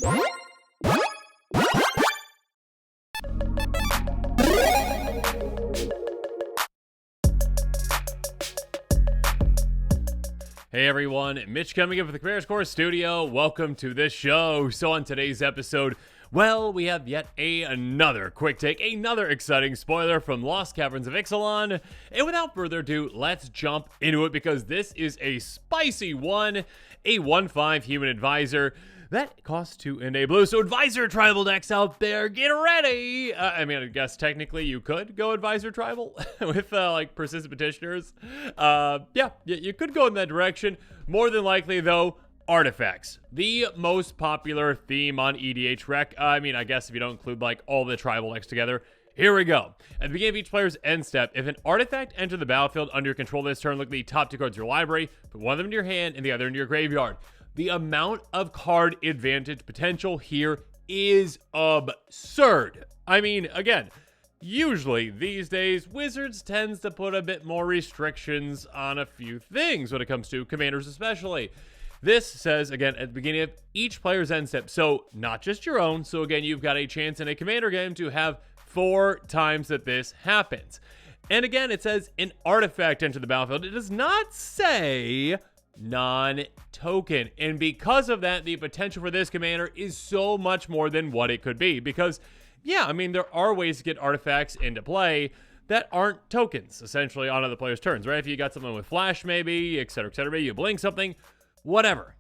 Hey everyone, Mitch coming in with the Commander's Core Studio. Welcome to this show. So on today's episode, well, we have yet another quick take, another exciting spoiler from Lost Caverns of Ixalan. And without further ado, let's jump into it because this is a spicy one, a 1/5 human advisor. That costs 2 and a blue. So advisor tribal decks out there, get ready. I mean, I guess technically you could go advisor tribal with like persistent petitioners. Yeah, you could go in that direction. More than likely though, artifacts. The most popular theme on EDH Rec. I mean, I guess if you don't include like all the tribal decks together. Here we go. At the beginning of each player's end step, if an artifact enters the battlefield under your control this turn, look at the top 2 cards of your library, put one of them in your hand and the other into your graveyard. The amount of card advantage potential here is absurd. I mean, again, usually these days, Wizards tends to put a bit more restrictions on a few things when it comes to commanders especially. This says, again, at the beginning of each player's end step, so not just your own. So again, you've got a chance in a commander game to have 4 times that this happens. And again, it says an artifact enter the battlefield. It does not say non-token, and because of that, the potential for this commander is so much more than what it could be. Because yeah, I mean, there are ways to get artifacts into play that aren't tokens essentially on other players' turns, right? If you got someone with flash maybe, etc, maybe you blink something, whatever.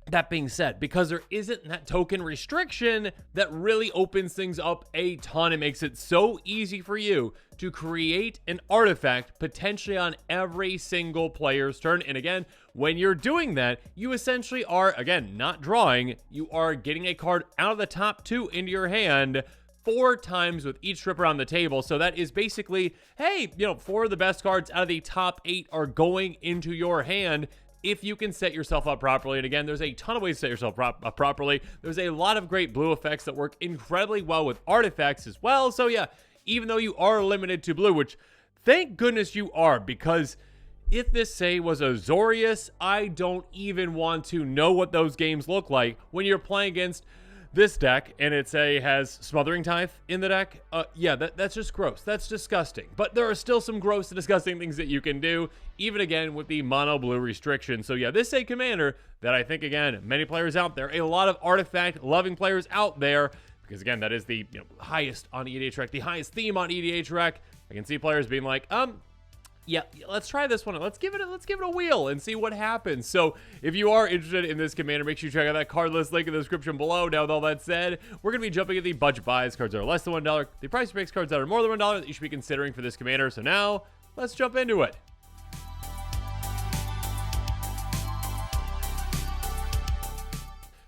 That being said, because there isn't that token restriction, that really opens things up a ton. It makes it so easy for you to create an artifact potentially on every single player's turn. And again, when you're doing that, you essentially are, again, not drawing, you are getting a card out of the top 2 into your hand 4 times with each trip around the table. So that is basically, hey, 4 of the best cards out of the top 8 are going into your hand if you can set yourself up properly. And again, there's a ton of ways to set yourself up properly. There's a lot of great blue effects that work incredibly well with artifacts as well. So yeah, even though you are limited to blue, which thank goodness you are, because if this, say, was a Zorius, I don't even want to know what those games look like when you're playing against this deck and it has Smothering Tithe in the deck. Yeah, that's just gross. That's disgusting. But there are still some gross and disgusting things that you can do, even again with the mono blue restriction. So yeah, this is a commander that I think, again, many players out there, a lot of artifact loving players out there, because again, that is the highest on EDH Rec, the highest theme on EDH Rec. I can see players being like, yeah, let's try this one. Let's give it a wheel and see what happens. So if you are interested in this commander, make sure you check out that card list link in the description below. Now, with all that said, we're going to be jumping at the budget buys, cards that are less than $1, the price breaks, cards that are more than $1 that you should be considering for this commander. So now, let's jump into it.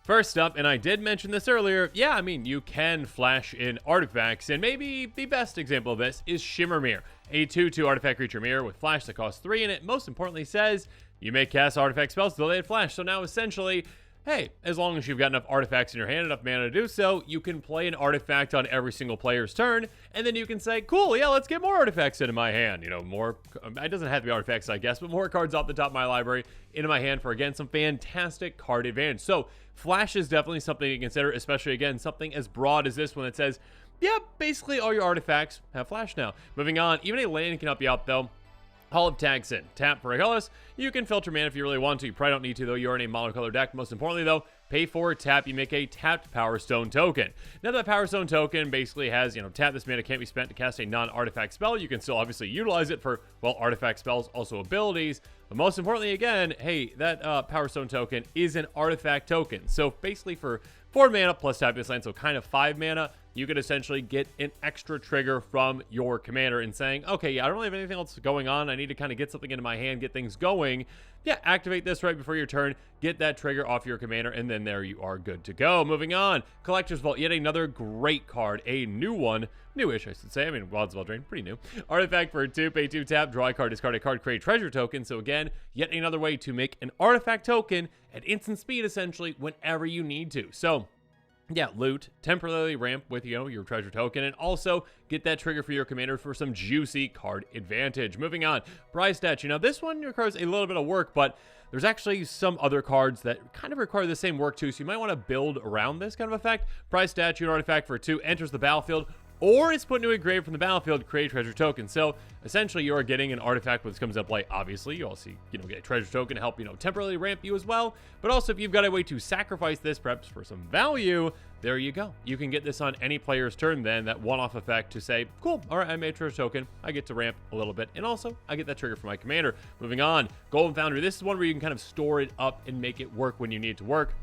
First up, and I did mention this earlier, yeah, I mean, you can flash in artifacts, and maybe the best example of this is Shimmer Mirror, a 2/2 artifact creature mirror with flash that costs 3, and it most importantly says you may cast artifact spells until they had flash. So now essentially, hey, as long as you've got enough artifacts in your hand, enough mana to do so, you can play an artifact on every single player's turn, and then you can say, cool, yeah, let's get more artifacts into my hand. More, it doesn't have to be artifacts, I guess, but more cards off the top of my library into my hand for, again, some fantastic card advantage. So flash is definitely something to consider, especially, again, something as broad as this one that says, yeah, basically all your artifacts have flash now. Moving on, even a land can help you out, though. Hall of Tagsin. Tap for a colorless. You can filter mana if you really want to. You probably don't need to, though. You're in a monocolor deck. Most importantly, though, pay for a tap. You make a tapped Power Stone token. Now, that Power Stone token basically has, tap this mana can't be spent to cast a non-artifact spell. You can still obviously utilize it for, well, artifact spells, also abilities. But most importantly, again, hey, that Power Stone token is an artifact token. So basically for 4 mana plus tap this land, so kind of 5 mana, you could essentially get an extra trigger from your commander and saying, okay, yeah, I don't really have anything else going on. I need to kind of get something into my hand, get things going. Yeah, activate this right before your turn, get that trigger off your commander, and then there you are good to go. Moving on, Collector's Vault, yet another great card, a new one. Newish, I should say. I mean, Wilds of Eldraine, pretty new. Artifact for 2, pay 2 tap, draw a card, discard a card, create a treasure token. So again, yet another way to make an artifact token at instant speed, essentially, whenever you need to. So yeah, loot, temporarily ramp with, your treasure token, and also get that trigger for your commander for some juicy card advantage. Moving on, prize statue. This one requires a little bit of work, but there's actually some other cards that kind of require the same work too, so you might want to build around this kind of effect. Prize statue, an artifact for 2, enters the battlefield, or it's put into a grave from the battlefield, create a treasure token. So essentially you are getting an artifact when this comes into play. Obviously you also get a treasure token to help temporarily ramp you as well, but also if you've got a way to sacrifice this perhaps for some value, there you go. You can get this on any player's turn then, that one-off effect to say, cool, all right, I made a treasure token, I get to ramp a little bit, and also I get that trigger for my commander. Moving on, Golden Foundry. This is one where you can kind of store it up and make it work when you need it to work.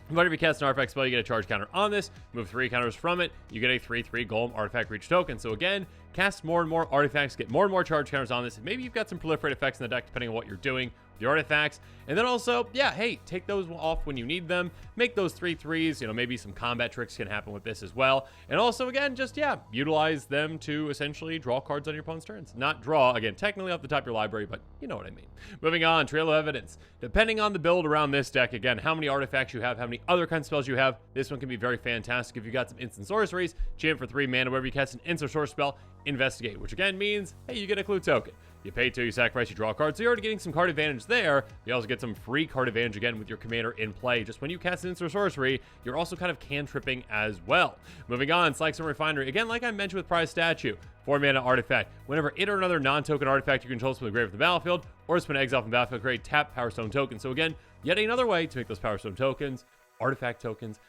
Whenever you cast an artifact spell, you get a charge counter on this. Move 3 counters from it, you get a 3/3 golem artifact reach token. So again, cast more and more artifacts, get more and more charge counters on this. And maybe you've got some proliferate effects in the deck depending on what you're doing with your artifacts. And then also, yeah, hey, take those off when you need them. Make those 3/3s. Maybe some combat tricks can happen with this as well. And also, again, just, yeah, utilize them to essentially draw cards on your opponent's turns. Not draw, again, technically off the top of your library, but you know what I mean. Moving on, Trail of Evidence. Depending on the build around this deck, again, how many artifacts you have, how many other kinds of spells you have, this one can be very fantastic. If you got some instant sorceries, champ for 3 mana, whenever you cast an instant sorcery spell, investigate, which again means, hey, you get a clue token. You pay 2, you sacrifice, you draw a card, so you're already getting some card advantage there. You also get some free card advantage again with your commander in play. Just when you cast an instant sorcery, you're also kind of cantripping as well. Moving on, Slag Stone Refinery. Again, like I mentioned with Prize Statue, 4 mana artifact. Whenever it or another non-token artifact you control from the grave of the battlefield, or spend exile from the battlefield, create tap Power Stone token. So again, yet another way to make those Power Stone tokens, artifact tokens,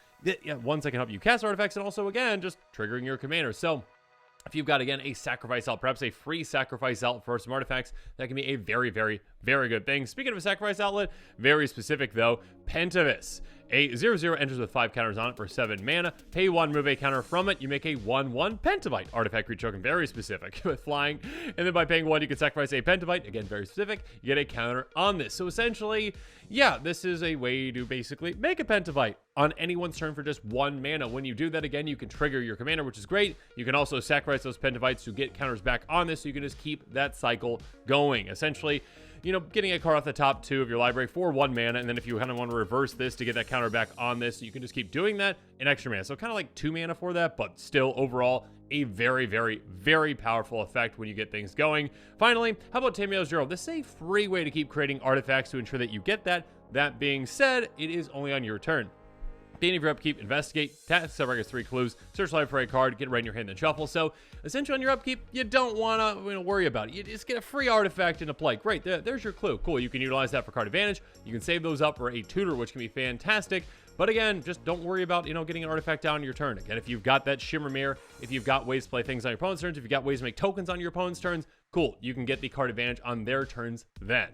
ones that can help you cast artifacts, and also again, just triggering your commander. So if you've got, again, a sacrifice out, perhaps a free sacrifice out for some artifacts, that can be a very, very, very good thing. Speaking of a sacrifice outlet, very specific though, Pentavis. A 0/0 enters with 5 counters on it for 7 mana. Pay 1, remove a counter from it. You make a 1/1 Pentabite artifact creature token. Very specific with flying. And then by paying 1, you can sacrifice a Pentabite. Again, very specific. You get a counter on this. So essentially, yeah, this is a way to basically make a Pentabite on anyone's turn for just 1 mana. When you do that, again, you can trigger your commander, which is great. You can also sacrifice those Pentabites to get counters back on this, so you can just keep that cycle going. Essentially, getting a card off the top 2 of your library for 1 mana, and then if you kind of want to reverse this to get that counter back on this, you can just keep doing that in extra mana. So kind of like 2 mana for that, but still overall a very, very, very powerful effect when you get things going. Finally, how about Tamiyo's Journal? This is a free way to keep creating artifacts to ensure that you get that. That being said, it is only on your turn. Beginning of your upkeep, investigate, tap separate 3 clues, search life for a card, get it right in your hand, then shuffle. So essentially on your upkeep, you don't want to worry about it. You just get a free artifact into play. Great, there's your clue. Cool, you can utilize that for card advantage. You can save those up for a tutor, which can be fantastic. But again, just don't worry about, getting an artifact down on your turn. Again, if you've got that Shimmer Mirror, if you've got ways to play things on your opponent's turns, if you've got ways to make tokens on your opponent's turns, cool, you can get the card advantage on their turns then.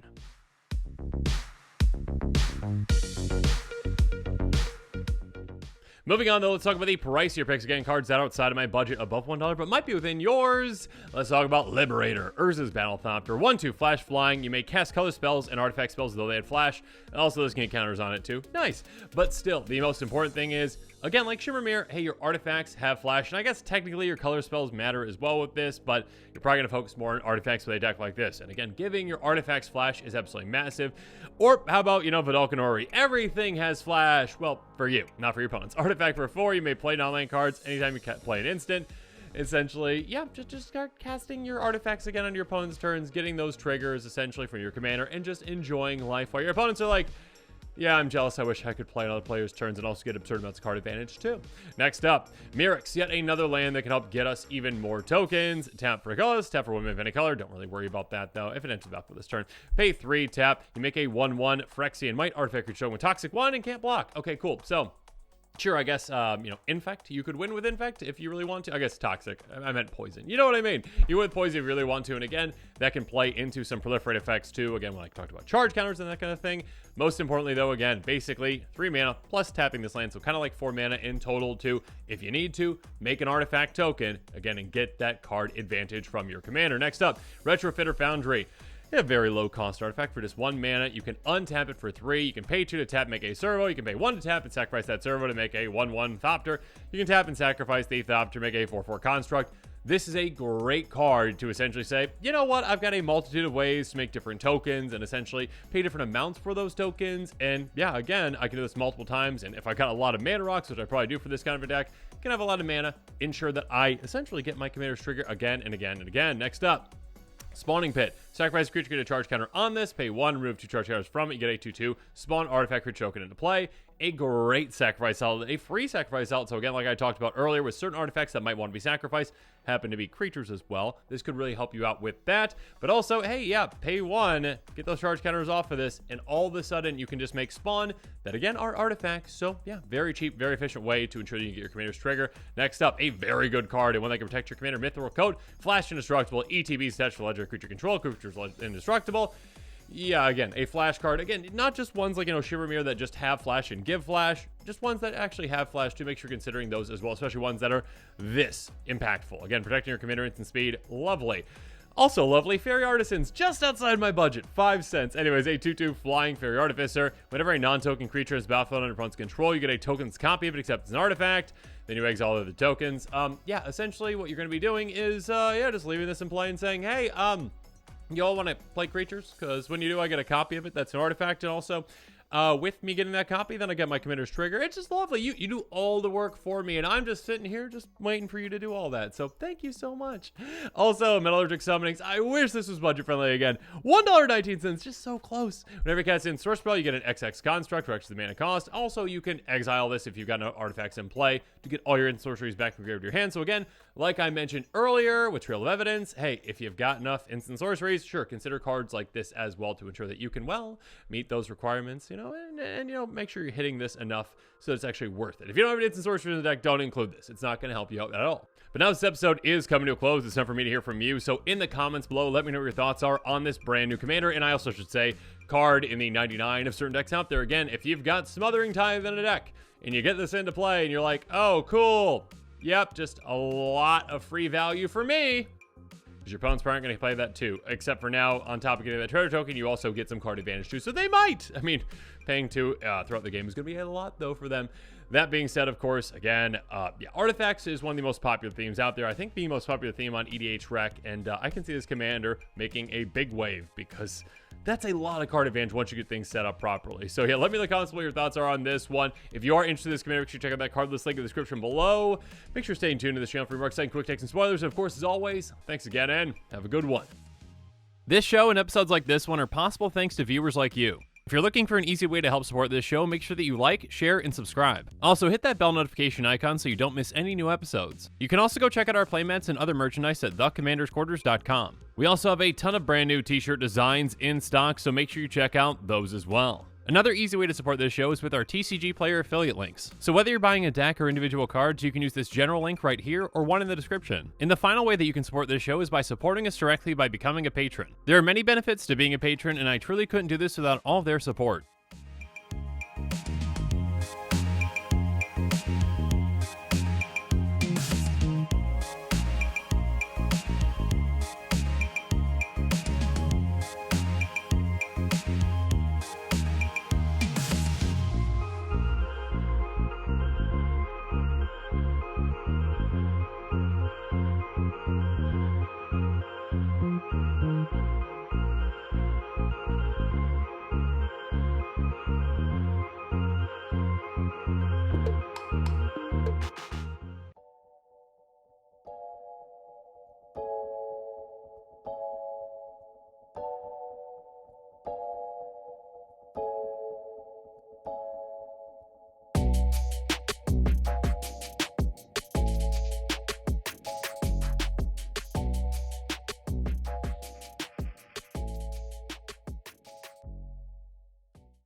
Moving on, though, let's talk about the pricier picks. Again, cards that are outside of my budget, above $1, but might be within yours. Let's talk about Liberator, Urza's Battlethopter. 1/2 flash flying. You may cast color spells and artifact spells, though they had flash. Also, this can get counters on it, too. Nice. But still, the most important thing is, again, like Shimmer Mirror, hey, your artifacts have flash, and I guess technically your color spells matter as well with this, but you're probably going to focus more on artifacts with a deck like this. And again, giving your artifacts flash is absolutely massive. Or how about, Vidalcan Orrery? Everything has flash. Well, for you, not for your opponents. Artifact for 4, you may play non-land cards anytime you play an instant. Essentially, yeah, just start casting your artifacts again on your opponent's turns, getting those triggers essentially from your commander, and just enjoying life while your opponents are like, yeah, I'm jealous. I wish I could play on other players' turns and also get absurd amounts of card advantage, too. Next up, Mirix, yet another land that can help get us even more tokens. Tap for colors, tap for women of any color. Don't really worry about that, though, if it enters back for this turn. Pay 3, tap. You make a 1/1 Phyrexian Might artifact creature with Toxic 1 and can't block. Okay, cool. So, sure, I guess, Infect. You could win with Infect if you really want to. I guess Toxic. I meant Poison. You know what I mean? You win with Poison if you really want to. And again, that can play into some proliferate effects too. Again, when I talked about charge counters and that kind of thing. Most importantly, though, again, basically 3 mana plus tapping this land. So kind of like 4 mana in total to, if you need to, make an artifact token, again, and get that card advantage from your commander. Next up, Retrofitter Foundry. A very low cost artifact for just 1 mana. You can untap it for 3. You can pay 2 to tap, make a servo. You can pay 1 to tap and sacrifice that servo to make a 1/1 Thopter. You can tap and sacrifice the Thopter, make a 4/4 construct. this is a great card to essentially say, you know what, I've got a multitude of ways to make different tokens and essentially pay different amounts for those tokens. And yeah, again, I can do this multiple times. And if I got a lot of mana rocks, which I probably do for this kind of a deck, can have a lot of mana, ensure that I essentially get my Commander's Trigger again and again and again. Next up, Spawning Pit. Sacrifice a creature, get a charge counter on this, pay 1, remove 2 charge counters from it, you get a 2/2, spawn artifact creature token into play. A great sacrifice outlet, a free sacrifice outlet. So again, like I talked about earlier, with certain artifacts that might want to be sacrificed, happen to be creatures as well. This could really help you out with that. But also, hey, yeah, pay 1, get those charge counters off of this, and all of a sudden you can just make spawn that again are artifacts. So yeah, very cheap, very efficient way to ensure that you get your Commander's Trigger. Next up, a very good card and one that can protect your Commander, Mythril Coat, Flash Indestructible, ETB Stetch for legendary creature control, creatures indestructible. Yeah, again, a flash card. Again, not just ones like, Shivermere that just have flash and give flash, just ones that actually have flash to make sure you're considering those as well, especially ones that are this impactful. Again, protecting your commander instant speed, lovely. Also lovely, Fairy Artisans, just outside my budget, 5 cents. Anyways, a 2/2 flying Fairy Artificer. Whenever a non-token creature is battlefield under opponent's control, you get a token's copy of it, except it's an artifact. Then you exile all of the tokens. Yeah, essentially what you're going to be doing is, just leaving this in play and saying, hey, you all want to play creatures? Because when you do, I get a copy of it. That's an artifact. And also, with me getting that copy, then I get my Commander's Trigger. It's just lovely. You do all the work for me, and I'm just sitting here just waiting for you to do all that. So thank you so much. Also, Metallurgic Summonings. I wish this was budget-friendly again. $1.19, just so close. Whenever you cast in Source Spell, you get an XX Construct for extra the mana cost. Also, you can exile this if you've got no artifacts in play to get all your instant sorceries back from your grave to your hand. So again, like I mentioned earlier with Trail of Evidence, hey, if you've got enough instant sorceries, sure, consider cards like this as well to ensure that you can, well, meet those requirements, and make sure you're hitting this enough so it's actually worth it. If you don't have an instant sorcery in the deck, don't include this. It's not going to help you out at all. But now this episode is coming to a close. It's time for me to hear from you. So in the comments below, let me know what your thoughts are on this brand new commander. And I also should say, card in the 99 of certain decks out there. Again, if you've got Smothering Tithe in a deck and you get this into play and you're like, oh, cool. Yep, just a lot of free value for me. Because your opponents aren't going to play that too. Except for now, on top of getting that treasure token, you also get some card advantage too. So they might. I mean, paying 2 throughout the game is going to be a lot though for them. That being said, of course, again, artifacts is one of the most popular themes out there. I think the most popular theme on EDH Rec. And I can see this commander making a big wave because that's a lot of card advantage once you get things set up properly. So yeah, let me know in the comments what your thoughts are on this one. If you are interested in this commander, make sure you check out that card list link in the description below. Make sure you're staying tuned to this channel for more exciting quick takes and spoilers. And of course, as always, thanks again and have a good one. This show and episodes like this one are possible thanks to viewers like you. If you're looking for an easy way to help support this show, make sure that you like, share, and subscribe. Also, hit that bell notification icon so you don't miss any new episodes. You can also go check out our playmats and other merchandise at thecommandersquarters.com. We also have a ton of brand new t-shirt designs in stock, so make sure you check out those as well. Another easy way to support this show is with our TCG player affiliate links. So whether you're buying a deck or individual cards, you can use this general link right here or one in the description. And the final way that you can support this show is by supporting us directly by becoming a patron. There are many benefits to being a patron, and I truly couldn't do this without all of their support.